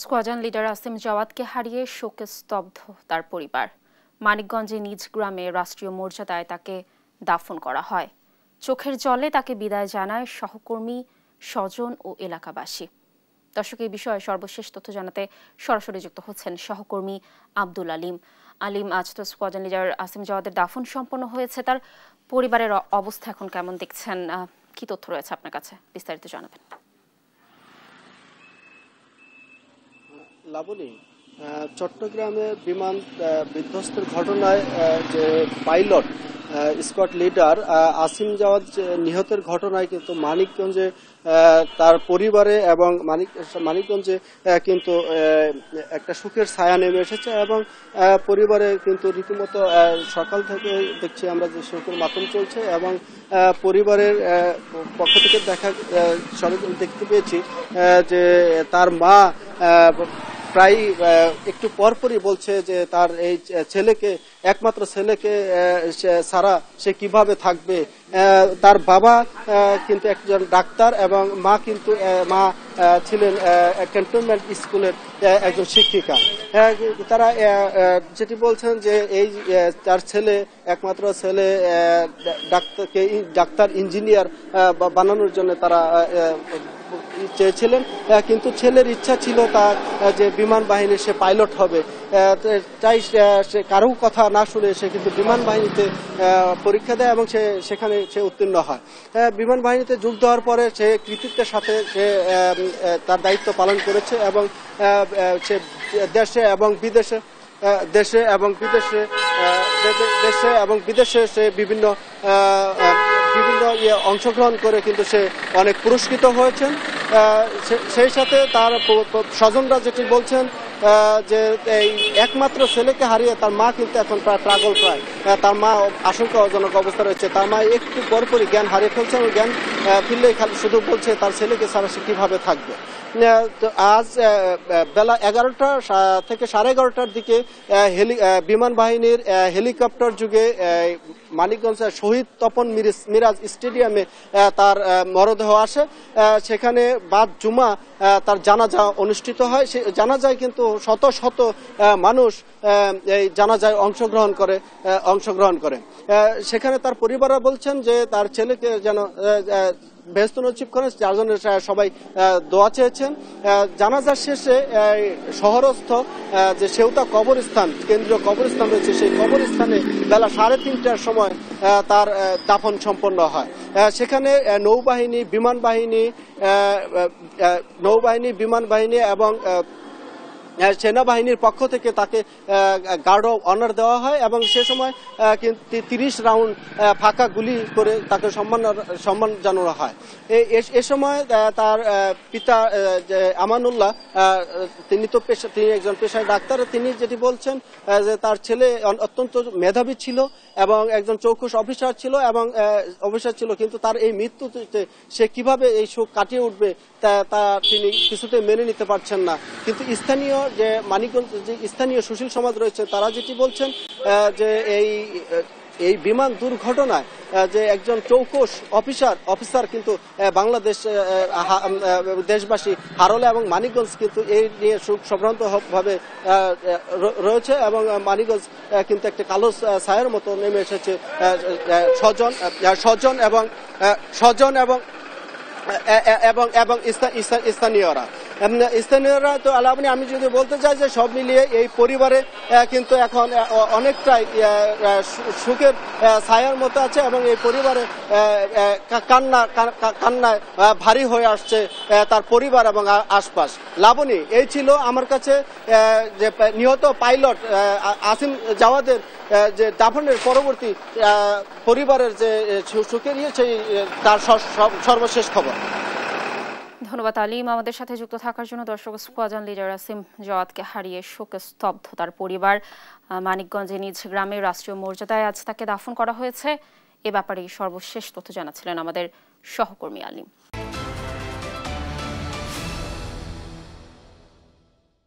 Squadron leader Asim জাওয়াদকে হারিয়ে শোকে স্তব্ধ তার পরিবার। মানিকগঞ্জে নিজ গ্রামে রাষ্ট্রীয় মর্যাদায় তাকে দাফন করা হয়। চোখের জলে তাকে বিদায় জানায় সহকর্মী, স্বজন ও এলাকাবাসী। দর্শক, এই বিষয়ে সর্বশেষ তথ্য জানাতে সরাসরি যুক্ত হচ্ছেন সহকর্মী আব্দুল আলিম। আলিম, আজ তো স্কোয়াড্রন লিডার আসিম জাওয়াদের দাফন সম্পন্ন হয়েছে, তার পরিবারের অবস্থা এখন কেমন দেখছেন? কি তথ্য রয়েছে আপনার কাছে, বিস্তারিত জানাবেন। লাবণী, চট্টগ্রামে বিমান বিধ্বস্তের ঘটনায় যে pilot squad leader Asim Jawad নিহতের ঘটনায় কিন্তু মানিকগঞ্জে তার পরিবারে এবং মানিকগঞ্জে কিন্তু একটা সুখের ছায়া নেমে এসেছে এবং পরিবারে কিন্তু রীতিমতো সকাল থেকে দেখছি আমরা যে শোকের মাতম চলছে এবং পরিবারের পক্ষ থেকে দেখতে পেয়েছি যে তার মা প্রায় একটু পরপরই বলছে যে তার এই ছেলেকে, একমাত্র ছেলেকে ছাড়া সে কিভাবে থাকবে। তার বাবা কিন্তু একজন ডাক্তার এবং মা কিন্তু ছিলেন ক্যান্টনমেন্ট স্কুলের একজন শিক্ষিকা। তারা যেটি বলছেন যে এই তার ছেলে, একমাত্র ছেলে ডাক্তার ইঞ্জিনিয়ার বানানোর জন্য তারা চেয়েছিলেন, কিন্তু ছেলের ইচ্ছা ছিল তার যে বিমান বাহিনীর সে পাইলট হবে। তাই সে কারো কথা না শুনে সে কিন্তু বিমান বাহিনীতে পরীক্ষা দেয় এবং সেখানে সে উত্তীর্ণ হয়। বিমান বাহিনীতে যোগ দেওয়ার পরে সে কৃতিত্বের সাথে সে তার দায়িত্ব পালন করেছে এবং সে দেশে এবং বিদেশে সে বিভিন্ন অংশগ্রহণ করে কিন্তু সে অনেক পুরস্কৃত হয়েছেন। সেই সাথে তার স্বজনরা যেটি বলছেন যে এই একমাত্র ছেলেকে হারিয়ে তার মা কিন্তু এখন প্রায় পাগল, তার মা আশঙ্কাজনক অবস্থা রয়েছে। তার মা একটু পরপরই জ্ঞান হারিয়ে ফেলছেন, জ্ঞান ফিরলেই শুধু বলছে তার ছেলেকে ছাড়া সে কিভাবে থাকবে। আজ বেলা 11টা থেকে 11:30টার দিকে বিমান বাহিনীর হেলিকপ্টার যুগে মানিকগঞ্জের শহীদ তপন মিরাজ স্টেডিয়ামে তার মরদেহ আসে। সেখানে বাদ জুমা তার জানাজা অনুষ্ঠিত হয়। সে জানাজায় কিন্তু শত শত মানুষ এই জানাজায় অংশগ্রহণ করে। সেখানে তার পরিবাররা বলছেন যে তার ছেলেকে যেন বেহেশত নসিব করেন, যার জন্য সবাই দোয়া চেয়েছেন। জানাজার শেষে শহরস্থ যে সেউতা কবরস্থান, কেন্দ্রীয় কবরস্থান রয়েছে, সেই কবরস্থানে বেলা 3:30টার সময় তার দাফন সম্পন্ন হয়। সেখানে নৌবাহিনী, বিমান বাহিনী এবং সেনাবাহিনীর পক্ষ থেকে তাকে গার্ড অফ অনার দেওয়া হয় এবং সে সময় 30 রাউন্ড ফাঁকা গুলি করে তাকে সম্মান জানানো হয়। এ সময় তার পিতা আমানুল্লাহ, তিনি একজন পেশায় ডাক্তার, তিনি যেটি বলছেন যে তার ছেলে অত্যন্ত মেধাবী ছিল এবং একজন চৌকুশ অফিসার ছিল, কিন্তু তার এই মৃত্যুতে সে কিভাবে এই শোক কাটিয়ে উঠবে তা তিনি কিছুতে মেনে নিতে পারছেন না। কিন্তু স্থানীয় যে মানিকগঞ্জ যে স্থানীয় সুশীল সমাজ রয়েছে, তারা যেটি বলছেন যে এই বিমান দুর্ঘটনায় যে একজন চৌকুশ অফিসার কিন্তু বাংলাদেশ দেশবাসী হারলে এবং মানিকগঞ্জ কিন্তু এই নিয়ে সম্ভ্রান্ত ভাবে রয়েছে এবং মানিকগঞ্জ কিন্তু একটা কালো ছায়ার মতো নেমে এসেছে। স্থানীয়রা তো আলাপনি, আমি যদি বলতে চাই যে সব মিলিয়ে এই পরিবারে কিন্তু এখন অনেকটাই সুখের ছায়ার মতো আছে এবং এই পরিবারে কান্নায় ভারী হয়ে আসছে তার পরিবার এবং আশপাশ। লাবণী, এই ছিল আমার কাছে যে নিহত পাইলট আসিম জাওয়াদের যে দাফনের পরবর্তী পরিবারের যে সুখের সেই তার সর্বশেষ খবর। ধন্যবাদ আলিম আমাদের সাথে যুক্ত থাকার জন্য। দর্শক, স্কোয়াড্রন লিডার আসিম জাওয়াদকে হারিয়ে শোকে স্তব্ধ তার পরিবার। মানিকগঞ্জে নিজ গ্রামে রাষ্ট্রীয় মর্যাদায় আজ তাকে দাফন করা হয়েছে। এ ব্যাপারে সর্বশেষ তথ্য জানাচ্ছিলেন আমাদের সহকর্মী আলিম।